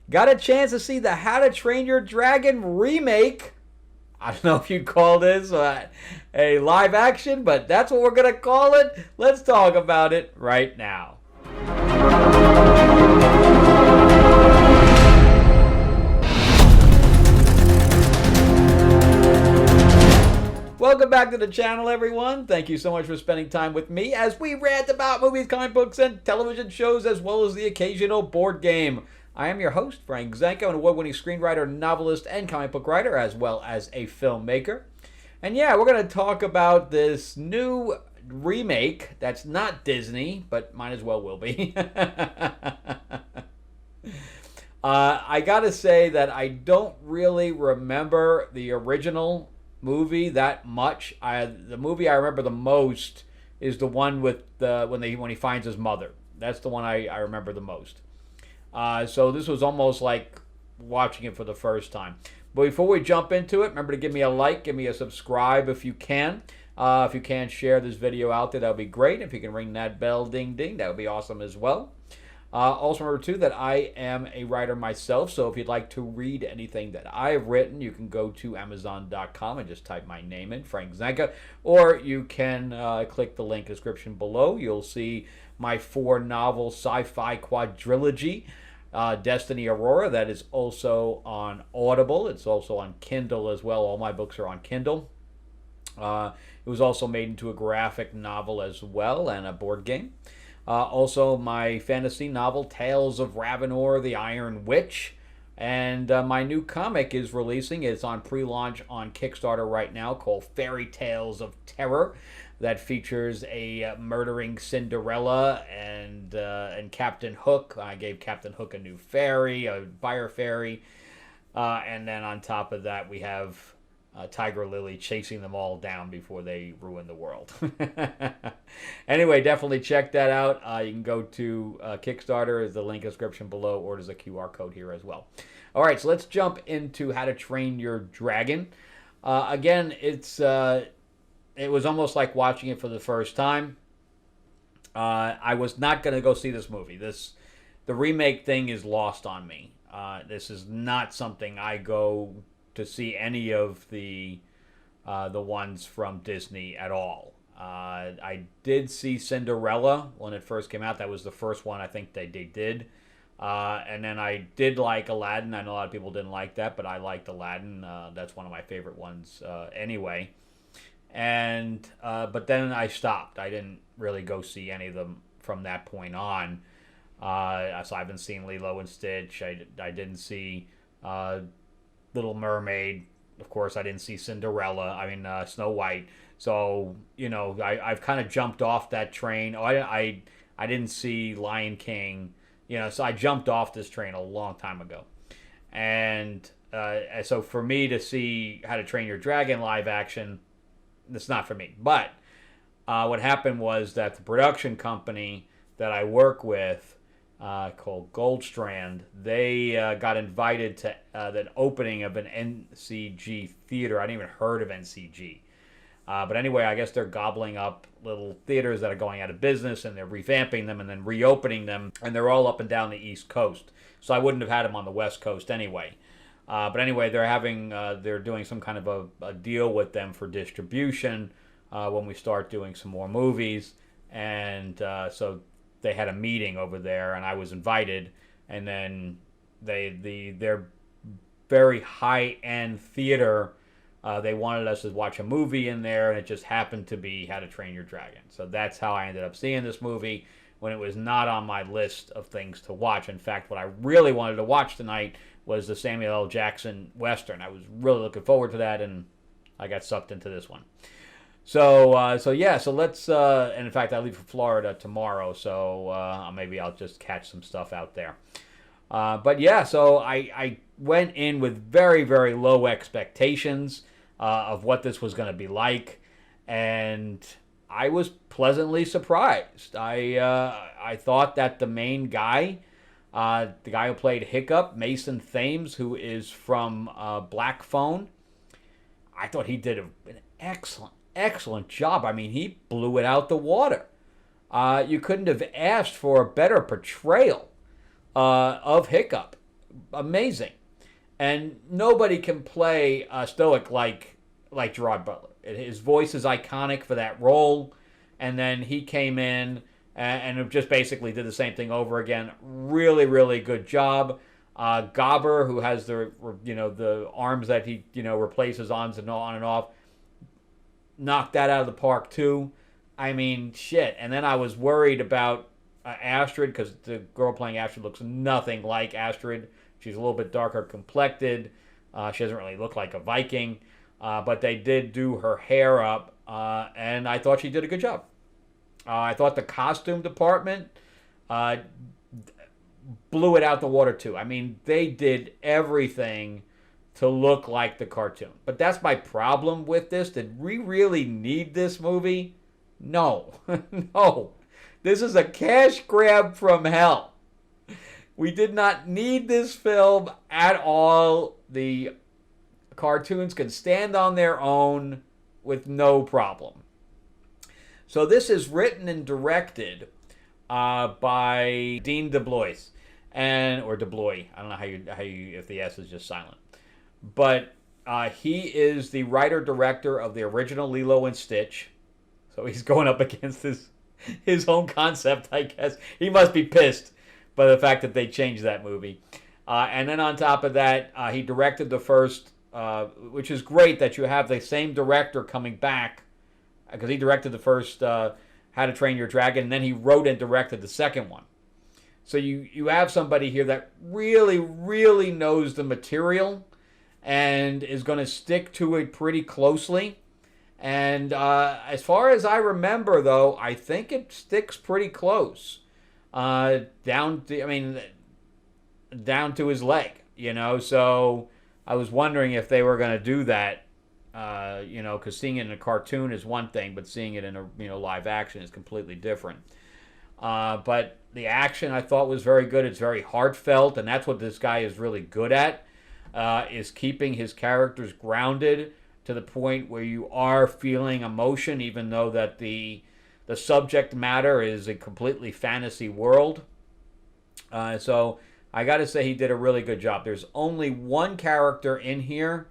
got a chance to see the How to Train Your Dragon remake. I don't know if you'd call this a live action, but that's what we're going to call it. Let's talk about it right now. Welcome back to the channel, everyone. Thank you so much for spending time with me as we rant about movies, comic books, and television shows, as well as the occasional board game. I am your host, Frank Zanko, an award-winning screenwriter, novelist, and comic book writer, as well as a filmmaker. And yeah, we're going to talk about this new remake that's not Disney, but might as well will be. I got to say that I don't really remember the original movie that much. The movie I remember the most is the one with when he finds his mother. That's the one I remember the most. So this was almost like watching it for the first time. But before we jump into it, remember to give me a like, give me a subscribe if you can. If you can, share this video out there, that would be great. If you can ring that bell, ding ding, that would be awesome as well. Also remember too that I am a writer myself, so if you'd like to read anything that I've written, you can go to Amazon.com and just type my name in, Frank Zanka, or you can click the link in the description below. You'll see my 4-novel sci-fi quadrilogy, Destiny Aurora, that is also on Audible. It's also on Kindle as well. All my books are on Kindle. It was also made into a graphic novel as well and a board game. Also, my fantasy novel, Tales of Ravenor, the Iron Witch. And my new comic is releasing. It's on pre-launch on Kickstarter right now, called Fairy Tales of Terror. That features a murdering Cinderella and Captain Hook. I gave Captain Hook a new fairy, a fire fairy. And then on top of that, we have Tiger Lily chasing them all down before they ruin the world. Anyway, definitely check that out. You can go to Kickstarter, is the link in the description below, or there's a QR code here as well. All right, so let's jump into How to Train Your Dragon. Again, it was almost like watching it for the first time. I was not going to go see this movie. The remake thing is lost on me. This is not something I go to see any of the ones from Disney at all. I did see Cinderella when it first came out. That was the first one I think they did. And then I did like Aladdin. I know a lot of people didn't like that, but I liked Aladdin. That's one of my favorite ones anyway. And but then I stopped. I didn't really go see any of them from that point on. So I haven't seen Lilo and Stitch. I didn't see Little Mermaid. Of course, I didn't see Cinderella. Snow White. So, I've kind of jumped off that train. I didn't see Lion King. So I jumped off this train a long time ago. And so for me to see How to Train Your Dragon live action, it's not for me. But what happened was that the production company that I work with, called Goldstrand, they got invited to the opening of an NCG theater. I didn't even heard of NCG. But anyway, I guess they're gobbling up little theaters that are going out of business, and they're revamping them and then reopening them, and they're all up and down the East Coast. So I wouldn't have had them on the West Coast anyway. But anyway, they're doing some kind of a deal with them for distribution when we start doing some more movies, and so they had a meeting over there, and I was invited, and then their very high-end theater, they wanted us to watch a movie in there, and it just happened to be How to Train Your Dragon. So that's how I ended up seeing this movie when it was not on my list of things to watch. In fact, what I really wanted to watch tonight was the Samuel L. Jackson Western. I was really looking forward to that, and I got sucked into this one. So let's, and in fact, I leave for Florida tomorrow, so maybe I'll just catch some stuff out there. But yeah, so I went in with very, very low expectations of what this was going to be like, and I was pleasantly surprised. I thought that the main guy, the guy who played Hiccup, Mason Thames, who is from Black Phone, I thought he did an excellent job. I mean, he blew it out the water. You couldn't have asked for a better portrayal of Hiccup. amazing. And nobody can play stoic like Gerard Butler. His voice is iconic for that role, and then he came in and just basically did the same thing over again. Really, really good job. Gobber, who has the arms that he replaces on and off, knocked that out of the park too. I mean, shit. And then I was worried about Astrid, because the girl playing Astrid looks nothing like Astrid. She's a little bit darker complected. She doesn't really look like a Viking. But they did do her hair up, and I thought she did a good job. I thought the costume department blew it out the water too. I mean, they did everything to look like the cartoon. But that's my problem with this. Did we really need this movie? No. No. This is a cash grab from hell. We did not need this film at all. The cartoons can stand on their own with no problem. So this is written and directed by Dean DeBlois, or DeBlois. I don't know how you if the S is just silent. But he is the writer-director of the original Lilo and Stitch. So he's going up against his own concept, I guess. He must be pissed by the fact that they changed that movie. And then on top of that, he directed the first, which is great that you have the same director coming back, because he directed the first How to Train Your Dragon, and then he wrote and directed the second one. So you have somebody here that really, really knows the material and is going to stick to it pretty closely. And as far as I remember, though, I think it sticks pretty close. Down to his leg, So I was wondering if they were going to do that, because seeing it in a cartoon is one thing, but seeing it in a live action is completely different. But the action I thought was very good. It's very heartfelt, and that's what this guy is really good at, is keeping his characters grounded to the point where you are feeling emotion, even though that the subject matter is a completely fantasy world. So I got to say he did a really good job. There's only one character in here,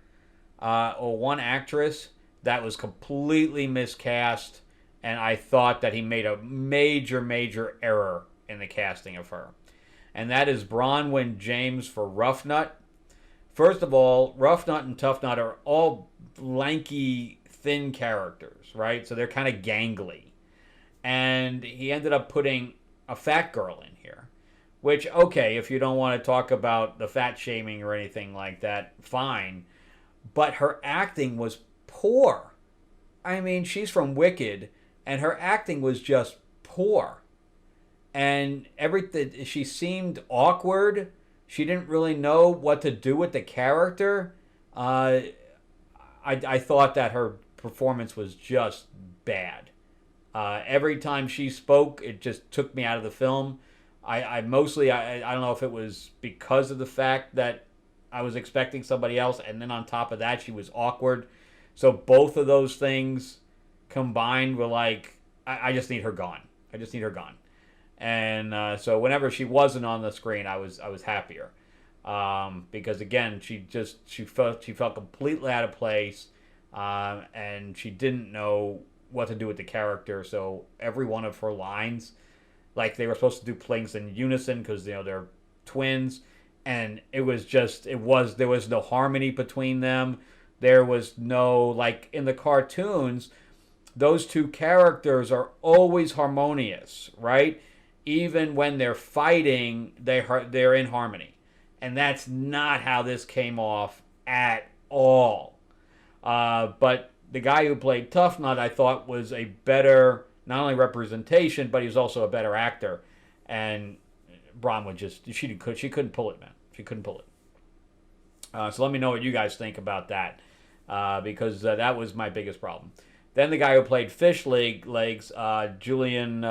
or one actress, that was completely miscast, and I thought that he made a major, major error in the casting of her. And that is Bronwyn James for Rough Nut. First of all, Rough Nut and Tough Nut are all lanky, thin characters, right? So they're kind of gangly. And he ended up putting a fat girl in here. Which, okay, if you don't want to talk about the fat shaming or anything like that, fine. But her acting was poor. I mean, she's from Wicked, and her acting was just poor. And everything, she seemed awkward. She didn't really know what to do with the character. I thought that her performance was just bad. Every time she spoke, it just took me out of the film. I don't know if it was because of the fact that I was expecting somebody else, and then on top of that, she was awkward. So both of those things combined were like, I just need her gone. I just need her gone. And so whenever she wasn't on the screen, I was happier, because again, she felt completely out of place, and she didn't know what to do with the character. So every one of her lines, like they were supposed to do things in unison because they're twins, and there was no harmony between them. There was no, like in the cartoons, those two characters are always harmonious, right? Even when they're fighting, they're in harmony. And that's not how this came off at all. But the guy who played Tough Nut, I thought, was a better, not only representation, but he was also a better actor. And Bronwyn she couldn't pull it, man. She couldn't pull it. So let me know what you guys think about that, because that was my biggest problem. Then the guy who played Fish Legs, Julian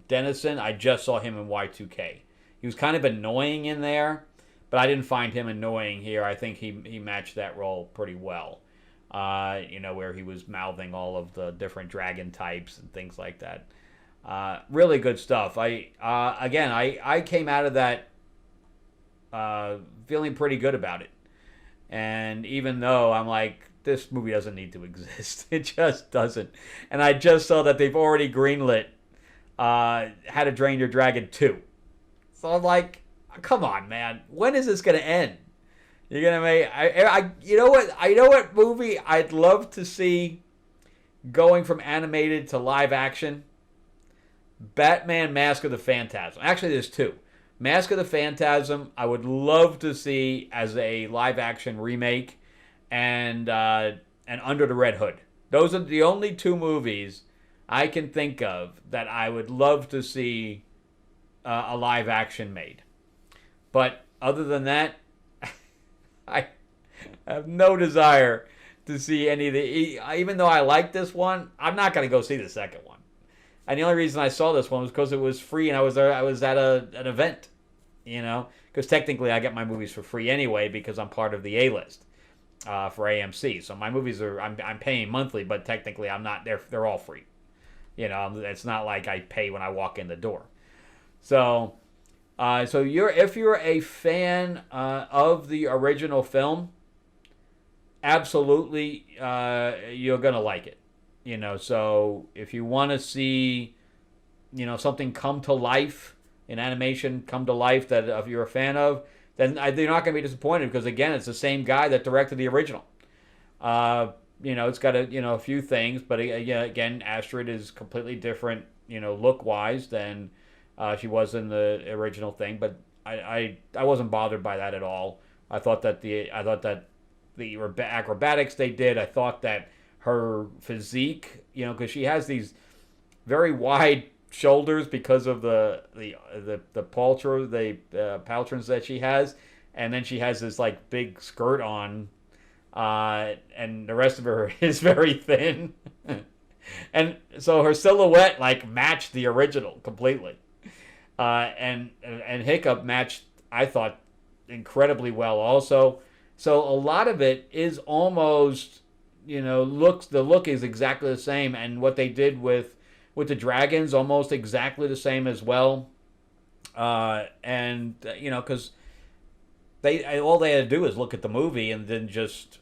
Dennison, I just saw him in Y2K. He was kind of annoying in there, but I didn't find him annoying here. I think he matched that role pretty well. Where he was mouthing all of the different dragon types and things like that. Really good stuff. I came out of that feeling pretty good about it. And even though I'm like, this movie doesn't need to exist, it just doesn't. And I just saw that they've already greenlit How to Drain Your Dragon 2. So I'm like, come on, man, when is this gonna end? You're gonna make you know what movie I'd love to see going from animated to live action? Batman Mask of the Phantasm. Actually, there's two. Mask of the Phantasm, I would love to see as a live action remake, and Under the Red Hood. Those are the only two movies I can think of that I would love to see a live action made. But other than that, I have no desire to see any of the. Even though I like this one, I'm not going to go see the second one. And the only reason I saw this one was because it was free, and I was at an event, because technically I get my movies for free anyway because I'm part of the A-list for AMC. So my movies I'm paying monthly, but technically I'm not. They're all free. It's not like I pay when I walk in the door. So if you're a fan of the original film, absolutely you're gonna like it. So if you want to see, something come to life, in animation come to life that if you're a fan of, then you're not going to be disappointed because, again, it's the same guy that directed the original. It's got a few things, but again, Astrid is completely different, look-wise than she was in the original thing. But I wasn't bothered by that at all. I thought that the acrobatics they did, I thought that her physique, because she has these very wide shoulders because of the pauldrons that she has, and then she has this like big skirt on, and the rest of her is very thin, and so her silhouette like matched the original completely, and Hiccup matched, I thought, incredibly well also. So a lot of it is almost. The look is exactly the same, and what they did with the dragons almost exactly the same as well. Because all they had to do is look at the movie and then just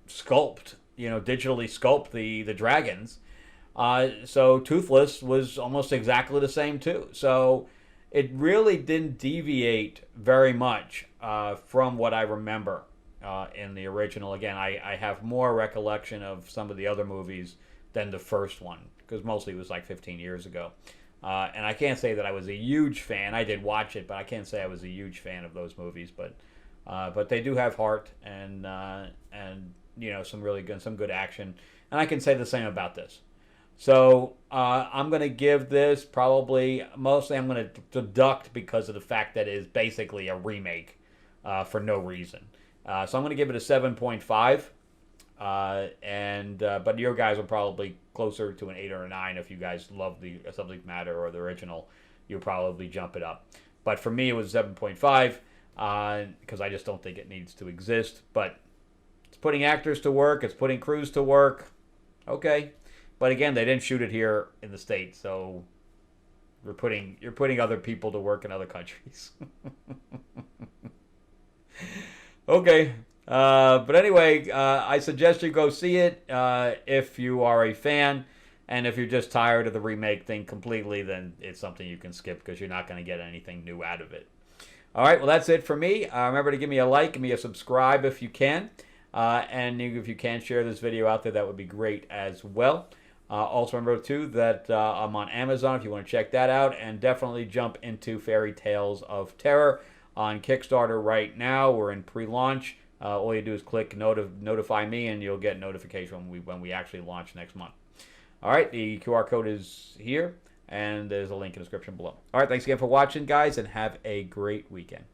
sculpt, digitally sculpt the dragons. So Toothless was almost exactly the same too. So it really didn't deviate very much from what I remember. In the original. Again, I have more recollection of some of the other movies than the first one, because mostly it was like 15 years ago. And I can't say that I was a huge fan. I did watch it, but I can't say I was a huge fan of those movies. But they do have heart and some really good action. And I can say the same about this. So I'm going to give this mostly I'm going to deduct because of the fact that it is basically a remake for no reason. So I'm going to give it a 7.5, but your guys are probably closer to an 8 or a 9. If you guys love the subject matter or the original, you'll probably jump it up. But for me, it was 7.5 because I just don't think it needs to exist. But it's putting actors to work. It's putting crews to work. Okay, but again, they didn't shoot it here in the States, so you're putting other people to work in other countries. Okay, but anyway, I suggest you go see it if you are a fan, and if you're just tired of the remake thing completely, then it's something you can skip because you're not going to get anything new out of it. All right, well, that's it for me. Remember to give me a like, give me a subscribe if you can, and if you can share this video out there, that would be great as well. Also remember, too, that I'm on Amazon if you want to check that out, and definitely jump into Fairy Tales of Terror on Kickstarter right now. We're in pre-launch. All you do is click notify me, and you'll get notification when we actually launch next month. All right, the QR code is here, and there's a link in the description below. All right, thanks again for watching, guys, and have a great weekend.